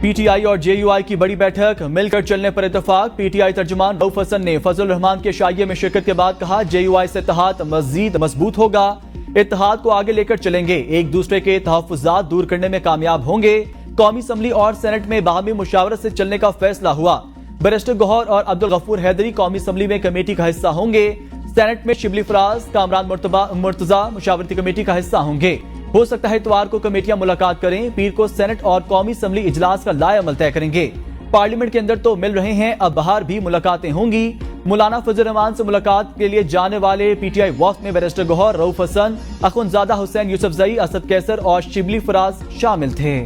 PTI और JUI की बड़ी बैठक, मिलकर चलने पर इत्तेफाक। पीटीआई तर्जुमान रऊफ हसन ने फजल रहमान के शाइये में शिरकत के बाद कहा, जेयूआई से इत्तेहाद मजीद मजबूत होगा, इत्तेहाद को आगे लेकर चलेंगे, एक दूसरे के तहफ्फुज़ात दूर करने में कामयाब होंगे। कौमी असम्बली और सेनेट में बाहमी मुशावरत से चलने का फैसला हुआ। बैरिस्टर गौहर और अब्दुल गफूर हैदरी कौमी असम्बली में कमेटी का हिस्सा होंगे। सेनेट में शिबली फराज, कामरान मुर्तजा मुशावरती कमेटी का हिस्सा होंगे। हो सकता है इतवार को कमेटियां मुलाकात करें, पीर को सेनेट और कौमी असम्बली इजलास का लाएअमल तय करेंगे। पार्लियामेंट के अंदर तो मिल रहे हैं, अब बाहर भी मुलाकातें होंगी। मौलाना फजल रहमान से मुलाकात के लिए जाने वाले पीटीआई वफ्द में बैरिस्टर गौहर, रऊफ हसन, अखुनजादा हुसैन यूसुफजई, असद कैसर और शिबली फराज शामिल थे।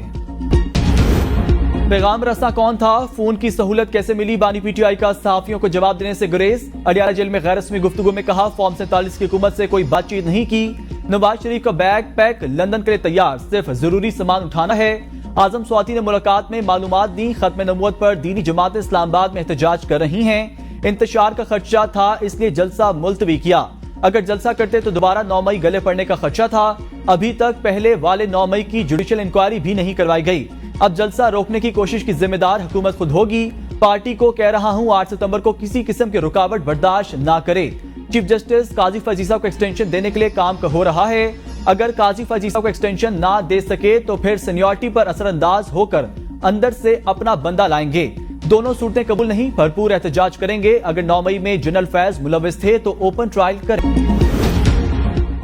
पैगाम रसा कौन था, फोन की सहूलत कैसे मिली, बानी पीटीआई का सहाफियों को जवाब देने से गुरेज। अलियाला जेल में गैर रस्मी गुफ्तगू में कहा, फॉर्म 47 की हुकूमत से कोई बातचीत नहीं की। नवाज शरीफ का बैग पैक, लंदन के लिए तैयार, सिर्फ जरूरी सामान उठाना है। आजम स्वाति ने मुलाकात में मालूमात दी, खत्म नबूवत पर दीनी जमात इस्लामाबाद में एहतजाज कर रही हैं। इंतशार का खदशा था, इसलिए जलसा मुलतवी किया। अगर जलसा करते तो दोबारा 9 मई गले पड़ने का खदशा था। अभी तक पहले वाले 9 मई की जुडिशियल इंक्वायरी भी नहीं करवाई गई। अब जलसा रोकने की कोशिश की जिम्मेदार हुकूमत खुद होगी। पार्टी को कह रहा हूं, 8 सितंबर को किसी किस्म की रुकावट बर्दाश्त ना करे। चीफ जस्टिस काजी फजीसा को एक्सटेंशन देने के लिए काम हो रहा है। अगर काजी फजीसा को एक्सटेंशन ना दे सके तो फिर सीनियरिटी पर असरअंदाज होकर अंदर से अपना बंदा लाएंगे। दोनों सूरतें कबूल नहीं, भरपूर एहतजाज करेंगे। अगर 9 मई में जनरल फैज मुलविस थे तो ओपन ट्रायल करें।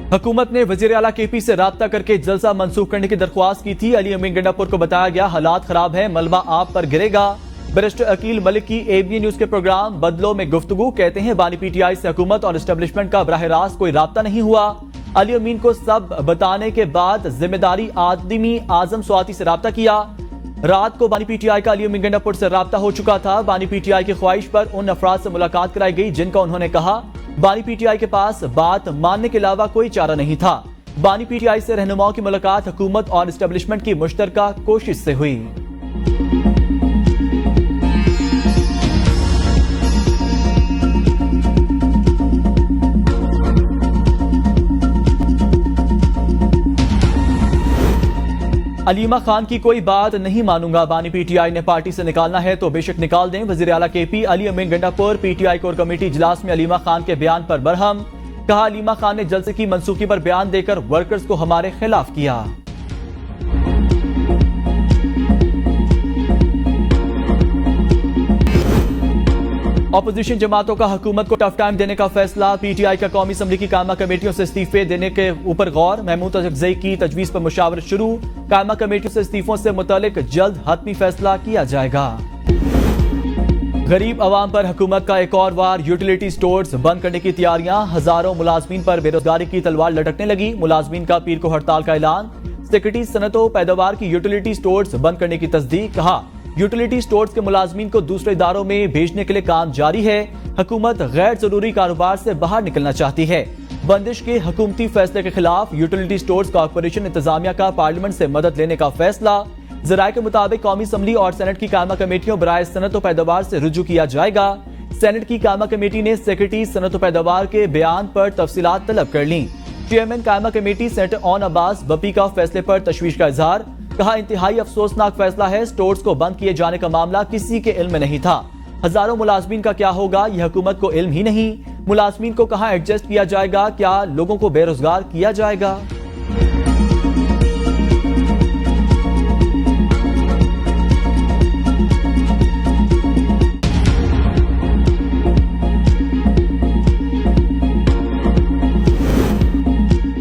हुकूमत ने वजीर आला केपी से राब्ता करके जलसा मंसूख करने की दरख्वास्त की थी। अली अमीन गंडापुर को बताया गया, हालात खराब है, मलबा आप पर गिरेगा। बैरिस्टर अकील मलिक की एबीएन न्यूज के प्रोग्राम बदलो में गुफ्तगू, कहते हैं बानी पीटीआई से हुकूमत और एस्टेब्लिशमेंट का बराह रास्त कोई राब्ता नहीं हुआ। अली अमीन को सब बताने के बाद जिम्मेदारी आदमी आजम स्वाति से राब्ता किया। रात को बानी पीटीआई का अली अमीन गंडापुर से राब्ता हो चुका था। बानी पीटीआई की ख्वाहिश पर उन अफराद से मुलाकात कराई गई जिनका उन्होंने कहा बानी पीटीआई के पास बात मानने के अलावा कोई चारा नहीं था। बानी पीटीआई से रहनुमाओं की मुलाकात हुकूमत और एस्टेब्लिशमेंट की मुश्तरका कोशिश से हुई। अलीमा खान की कोई बात नहीं मानूंगा, बानी पीटीआई ने पार्टी से निकालना है तो बेशक निकाल दें। वजीर आला केपी अली अमीन गंडापुर पीटीआई कोर कमेटी इजलास में अलीमा खान के बयान पर बरहम, कहा अलीमा खान ने जलसे की मनसूखी पर बयान देकर वर्कर्स को हमारे खिलाफ किया। ऑपोजिशन जमातों का हुकूमत को टफ टाइम देने का फैसला। पीटीआई का कौमी असम्बली की कायमा कमेटियों से इस्तीफे देने के ऊपर गौर। महमूद अकज़ई की तजवीज़ पर मुशावरत शुरू। कायमा कमेटियों से इस्तीफों से मुतालिक जल्द हतमी फैसला किया जाएगा। गरीब अवाम पर हुकूमत का एक और वार, यूटिलिटी स्टोर्स बंद करने की तैयारियां। हजारों मुलाजमीन पर बेरोजगारी की तलवार लटकने लगी। मुलाजमीन का पीर को हड़ताल का ऐलान। सेक्रेटरी सनतो पैदावार की यूटिलिटी स्टोर्स बंद करने की तस्दीक। कहा यूटिलिटी स्टोर्स के मुलाजमीन को दूसरे इदारों में भेजने के लिए काम जारी है। हुकूमत गैर जरूरी कारोबार से बाहर निकलना चाहती है। बंदिश के हुकूमती फैसले के खिलाफ यूटिलिटी स्टोर्स कॉर्पोरेशन इंतजामिया का पार्लियामेंट से मदद लेने का फैसला। जराये के मुताबिक कौमी असम्बली और सेनेट की कायमा कमेटियों बराए सनत व पैदावार से रुजू किया जाएगा। सेनेट की कायमा कमेटी ने सेक्रेटरी सनत व पैदावार के बयान पर तफसीलात तलब कर ली। चेयरमैन कायमा committee senator own Abbas Bappi का फैसले पर तशवीश का इजहार। कहा इंतहाई अफसोसनाक फैसला है, स्टोर्स को बंद किए जाने का मामला किसी के इल्म में नहीं था। हजारों मुलाजमीन का क्या होगा, यह हुकूमत को इल्म ही नहीं। मुलाजमीन को कहां एडजस्ट किया जाएगा, क्या लोगों को बेरोजगार किया जाएगा।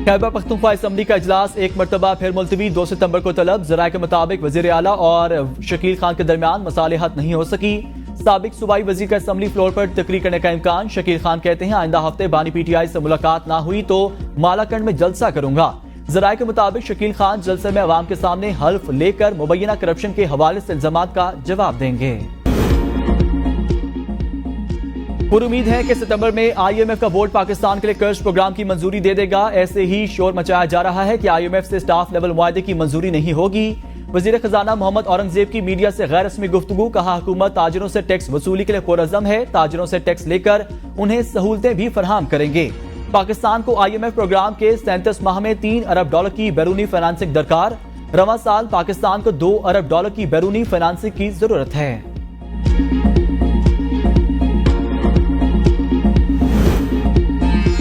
खैबर पख्तूनख्वा असम्बली का इजलास एक मरतबा फिर मुलतवी, 2 सितंबर को तलब। जराये के मुताबिक वजीर आला और शकील खान के दरमियान मसालिहत नहीं हो सकी। साबिक सूबाई वजीर का असम्बली फ्लोर पर तकरीर करने का इम्कान। शकील खान कहते हैं आइंदा हफ्ते बानी पीटीआई से मुलाकात ना हुई तो मालाकंड में जलसा करूंगा। जराये के मुताबिक शकील खान जलसे में अवाम के सामने हल्फ लेकर मुबैना करप्शन के हवाले से इल्जामात का जवाब देंगे। पूरी उम्मीद है कि सितंबर में आईएमएफ का बोर्ड पाकिस्तान के लिए कर्ज प्रोग्राम की मंजूरी दे देगा। ऐसे ही शोर मचाया जा रहा है कि आईएमएफ से स्टाफ लेवल मुआहदे की मंजूरी नहीं होगी। वजीर खजाना मोहम्मद औरंगजेब की मीडिया से गैर रस्मी गुफ्तगू। कहा हुकूमत ताजिरों से टैक्स वसूली के लिए पुरअज़्म है, ताजिरों से टैक्स लेकर उन्हें सहूलतें भी फराहम करेंगे। पाकिस्तान को आईएमएफ प्रोग्राम के 37 माह में $3 अरब की बैरूनी फाइनेंसिंग दरकार। रवां साल पाकिस्तान को $2 अरब की बैरूनी फाइनेंसिंग की जरूरत है।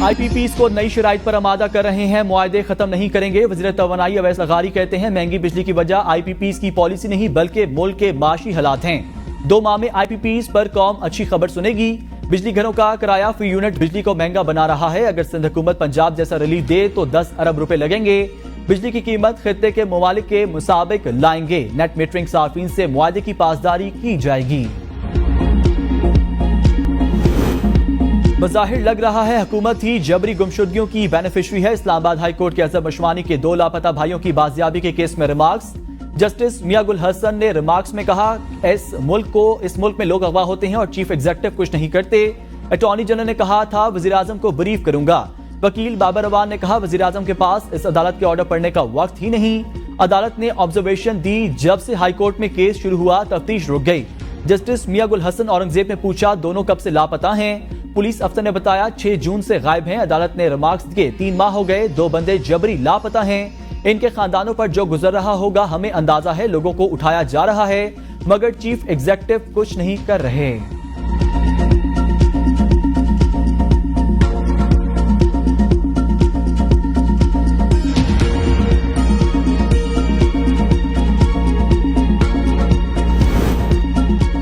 IPPs को नई शराइत पर आमादा कर रहे हैं, मुआहदे खत्म नहीं करेंगे। वज़ीर तवानाई अवैस लगारी कहते हैं महंगी बिजली की वजह IPPs की पॉलिसी नहीं बल्कि मुल्क के माशी हालात हैं। 2 माह में IPPs पर कौम अच्छी खबर सुनेगी। बिजली घरों का किराया फी यूनिट बिजली को महंगा बना रहा है। अगर सिंध हुकूमत पंजाब जैसा रिलीफ दे तो 10 अरब रुपए लगेंगे। बिजली की कीमत खित्ते के ममालिक के मुताबिक लाएंगे। नेट मीटरिंग सार्फिन से मुआहदे की पासदारी की जाएगी। बज़ाहिर लग रहा है हुकूमत ही जबरी गुमशुदगियों की बेनिफिशरी है। इस्लामाबाद हाई कोर्ट के अजहर मशवानी के 2 लापता भाइयों की बाजियाबी के केस में रिमार्क्स। जस्टिस मियां गुल हसन ने रिमार्क्स में कहा, इस मुल्क में लोग अगवा होते हैं और चीफ एग्जीक्यूटिव कुछ नहीं करते। अटॉर्नी जनरल ने कहा था वजीर आजम को ब्रीफ करूंगा। वकील बाबर अवान ने कहा वजीर आजम के पास इस अदालत के ऑर्डर पढ़ने का वक्त ही नहीं। अदालत ने ऑब्जर्वेशन दी, जब से हाई कोर्ट में केस शुरू हुआ तफ्तीश रुक गई। जस्टिस मियां गुल हसन औरंगजेब ने पूछा दोनों कब से लापता हैं। पुलिस अफसर ने बताया 6 जून से गायब हैं। अदालत ने रिमार्क्स दिए 3 माह हो गए, 2 बंदे जबरी लापता हैं। इनके खानदानों पर जो गुजर रहा होगा हमें अंदाजा है। लोगों को उठाया जा रहा है मगर चीफ एग्जीक्यूटिव कुछ नहीं कर रहे।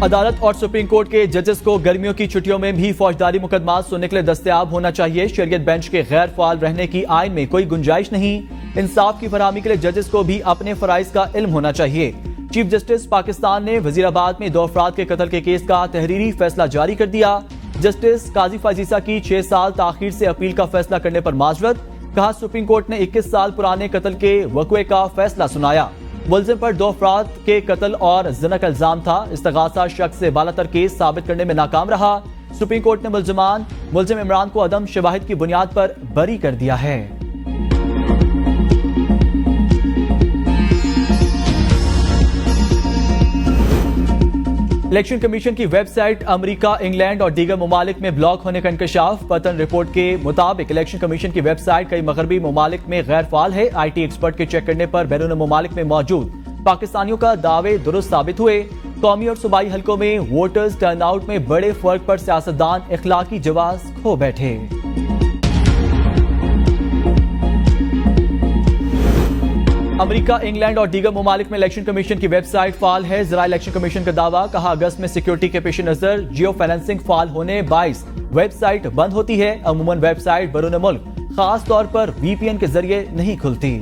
अदालत और सुप्रीम कोर्ट के जजेस को गर्मियों की छुट्टियों में भी फौजदारी मुकदमा सुनने के लिए दस्तयाब होना चाहिए। शरीयत बेंच के गैर फाल रहने की आइन में कोई गुंजाइश नहीं। इंसाफ की फराहमी के लिए जजेस को भी अपने फराइज का इल्म होना चाहिए। चीफ जस्टिस पाकिस्तान ने वजीराबाद में 2 अफराद के कत्ल के केस का तहरीरी फैसला जारी कर दिया। जस्टिस काजी फाजीसा की 6 साल ताखीर से अपील का फैसला करने पर माजरत। कहा सुप्रीम कोर्ट ने 21 साल पुराने कत्ल के वक़्वे का फैसला सुनाया। मुलजिम पर 2 अफराद के कत्ल और ज़िना का इल्जाम था। इस्तगासा शख्स से बालातर केस साबित करने में नाकाम रहा। सुप्रीम कोर्ट ने मुलजिम इमरान को अदम शवाहिद की बुनियाद पर बरी कर दिया है। इलेक्शन कमीशन की वेबसाइट अमेरिका, इंग्लैंड और दीगर ममालिक में ब्लॉक होने का इंकशाफ। पतन रिपोर्ट के मुताबिक इलेक्शन कमीशन की वेबसाइट कई मगरबी ममालिक में गैर फाल है। IT एक्सपर्ट के चेक करने पर बैरून ममालिक में मौजूद पाकिस्तानियों का दावे दुरुस्त साबित हुए। कौमी और सूबाई हलकों में वोटर्स टर्नआउट में बड़े फर्क पर सियासतदान इखलाकी जवाज खो बैठे। अमेरिका, इंग्लैंड और दीगर ममालिक में इलेक्शन कमीशन की वेबसाइट फाल है। जरा इलेक्शन कमीशन का दावा। कहा अगस्त में सिक्योरिटी के पेश नजर जियो फाइनेंसिंग फाल होने बाइस वेबसाइट बंद होती है। अमूमन वेबसाइट बैरून मुल्क खास तौर पर VPN के जरिए नहीं खुलती।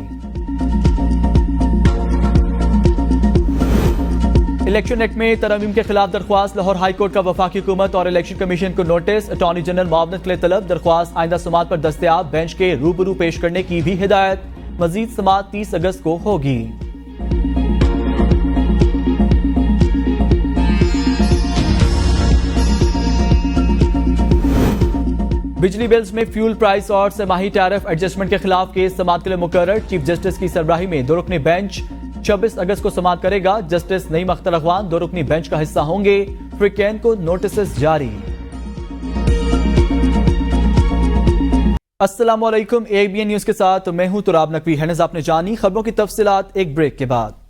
इलेक्शन एक्ट में तरमीम के खिलाफ दरख्वास्त। लाहौर हाई कोर्ट का वफाकी हुकूमत और इलेक्शन कमीशन को नोटिस। अटॉर्नी जनरल मुआवनत के लिए तलब। दरख्वास्त आइंदा समात पर दस्तयाब। बेंच के रूबरू पेश करने की भी हिदायत। मजीद समात 30 अगस्त को होगी। बिजली बिल्स में फ्यूल प्राइस और समाही टैरिफ एडजस्टमेंट के खिलाफ केस समात के लिए मुकर्रर। चीफ जस्टिस की सरबराही में 2 रुकनी बेंच 26 अगस्त को समात करेगा। जस्टिस नईम अख्तर अखवान 2 रुकनी बेंच का हिस्सा होंगे। फ्रिकैन को नोटिस जारी। अस्सलाम वालेकुम, ABN न्यूज के साथ मैं हूं तुराब नकवी। है आपने जानी खबरों की तफसीलात एक ब्रेक के बाद।